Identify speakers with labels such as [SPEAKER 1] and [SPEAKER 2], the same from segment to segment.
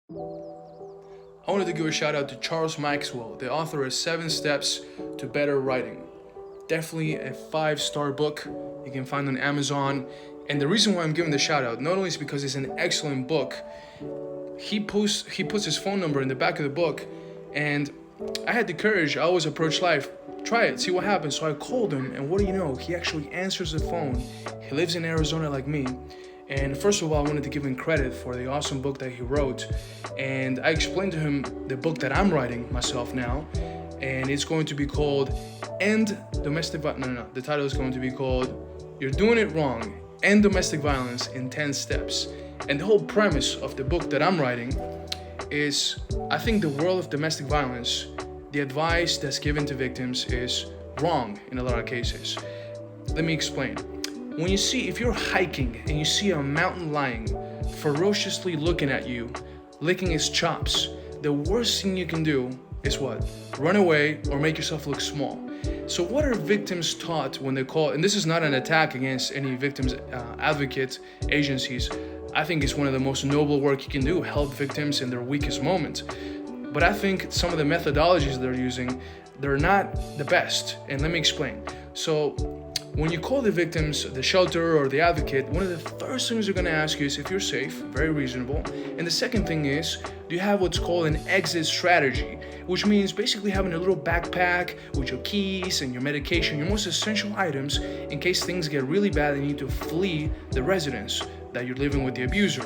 [SPEAKER 1] I wanted to give a shout out to Charles Maxwell, the author of 7 Steps to Better Writing. Definitely a 5-star book you can find on Amazon. And the reason why I'm giving the shout out not only is because it's an excellent book, he puts his phone number in the back of the book, and I had the courage. I always approach life, try it, see what happens. So I called him, and what do you know? He actually answers the phone. He lives in Arizona like me. And first of all, I wanted to give him credit for the awesome book that he wrote. And I explained to him the book that I'm writing myself now, and it's going to be called End Domestic Violence. No, the title is going to be called You're Doing It Wrong, End Domestic Violence in 10 Steps. And the whole premise of the book that I'm writing is, I think the world of domestic violence, the advice that's given to victims is wrong in a lot of cases. Let me explain. If you're hiking and you see a mountain lion ferociously looking at you, licking its chops, the worst thing you can do is what? Run away or make yourself look small. So what are victims taught when they call, and this is not an attack against any victims advocate agencies. I think it's one of the most noble work you can do, help victims in their weakest moment. But I think some of the methodologies they're using, they're not the best. And let me explain. So when you call the victims, the shelter or the advocate, one of the first things they're gonna ask you is if you're safe, very reasonable. And the second thing is, do you have what's called an exit strategy, which means basically having a little backpack with your keys and your medication, your most essential items, in case things get really bad and you need to flee the residence that you're living with the abuser.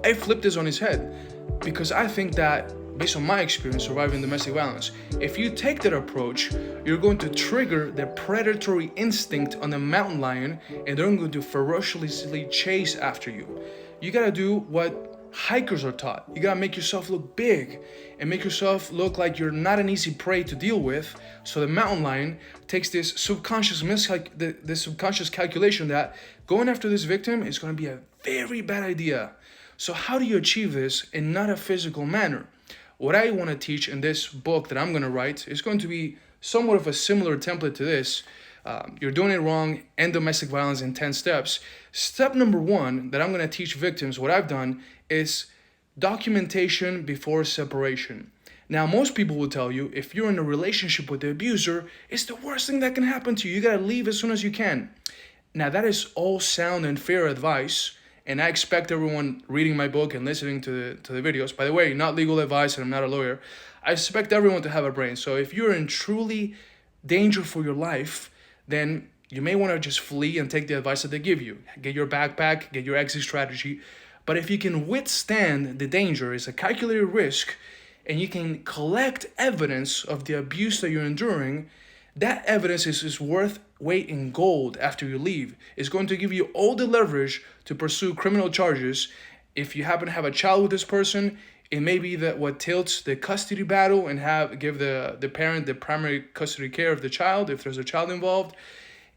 [SPEAKER 1] I flipped this on his head because I think that, based on my experience surviving domestic violence, if you take that approach, you're going to trigger the predatory instinct on the mountain lion, and they're going to ferociously chase after you. You gotta do what hikers are taught. You gotta make yourself look big and make yourself look like you're not an easy prey to deal with. So the mountain lion takes this subconscious subconscious calculation that going after this victim is gonna be a very bad idea. So how do you achieve this in not a physical manner? What I want to teach in this book that I'm going to write is going to be somewhat of a similar template to this. You're Doing It Wrong, End Domestic Violence in 10 Steps. Step number 1 that I'm going to teach victims, what I've done, is documentation before separation. Now, most people will tell you if you're in a relationship with the abuser, it's the worst thing that can happen to you. You got to leave as soon as you can. Now, that is all sound and fair advice. And I expect everyone reading my book and listening to the videos, by the way, not legal advice and I'm not a lawyer, I expect everyone to have a brain. So if you're in truly danger for your life, then you may want to just flee and take the advice that they give you. Get your backpack, get your exit strategy. But if you can withstand the danger, it's a calculated risk, and you can collect evidence of the abuse that you're enduring, that evidence is worth weight in gold after you leave. It's going to give you all the leverage to pursue criminal charges. If you happen to have a child with this person, it may be that what tilts the custody battle and give the parent the primary custody care of the child if there's a child involved.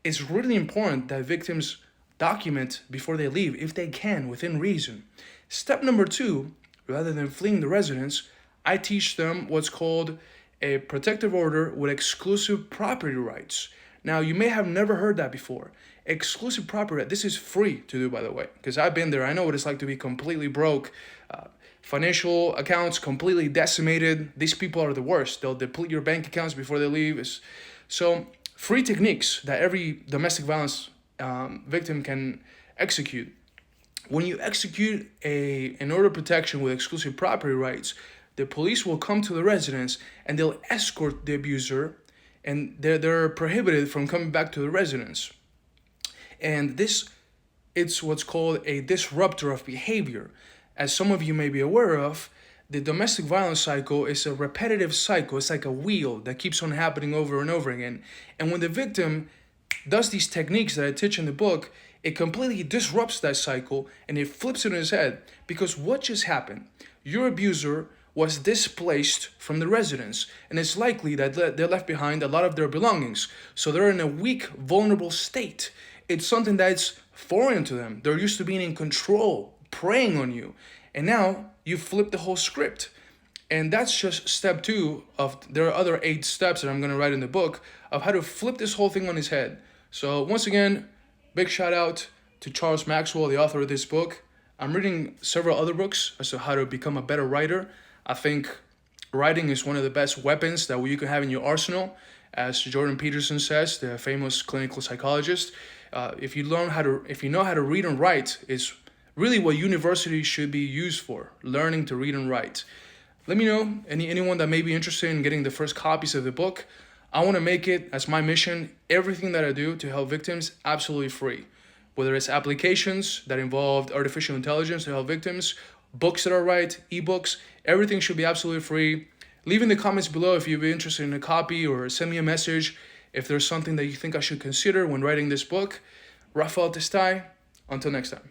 [SPEAKER 1] It's really important that victims document before they leave, if they can, within reason. Step number 2, rather than fleeing the residence, I teach them what's called a protective order with exclusive property rights. Now, you may have never heard that before. Exclusive property, this is free to do, by the way, because I've been there. I know what it's like to be completely broke. Financial accounts completely decimated. These people are the worst. They'll deplete your bank accounts before they leave. So, free techniques that every domestic violence victim can execute. When you execute an order of protection with exclusive property rights, the police will come to the residence and they'll escort the abuser, and they're prohibited from coming back to the residence. And it's what's called a disruptor of behavior. As some of you may be aware of, the domestic violence cycle is a repetitive cycle. It's like a wheel that keeps on happening over and over again. And when the victim does these techniques that I teach in the book, it completely disrupts that cycle and it flips it in his head. Because what just happened? Your abuser was displaced from the residence, and it's likely that they left behind a lot of their belongings. So they're in a weak, vulnerable state. It's something that's foreign to them. They're used to being in control, preying on you. And now you flip the whole script. And that's just step 2 of, there are other 8 steps that I'm going to write in the book of how to flip this whole thing on his head. So once again, big shout out to Charles Maxwell, the author of this book. I'm reading several other books as to how to become a better writer. I think writing is one of the best weapons that you can have in your arsenal. As Jordan Peterson says, the famous clinical psychologist, if you know how to read and write, is really what university should be used for, learning to read and write. Let me know, anyone that may be interested in getting the first copies of the book. I want to make it as my mission, everything that I do to help victims, absolutely free. Whether it's applications that involved artificial intelligence to help victims, books that I write, ebooks, everything should be absolutely free. Leave in the comments below if you'd be interested in a copy, or send me a message if there's something that you think I should consider when writing this book. Rafael Testai, until next time.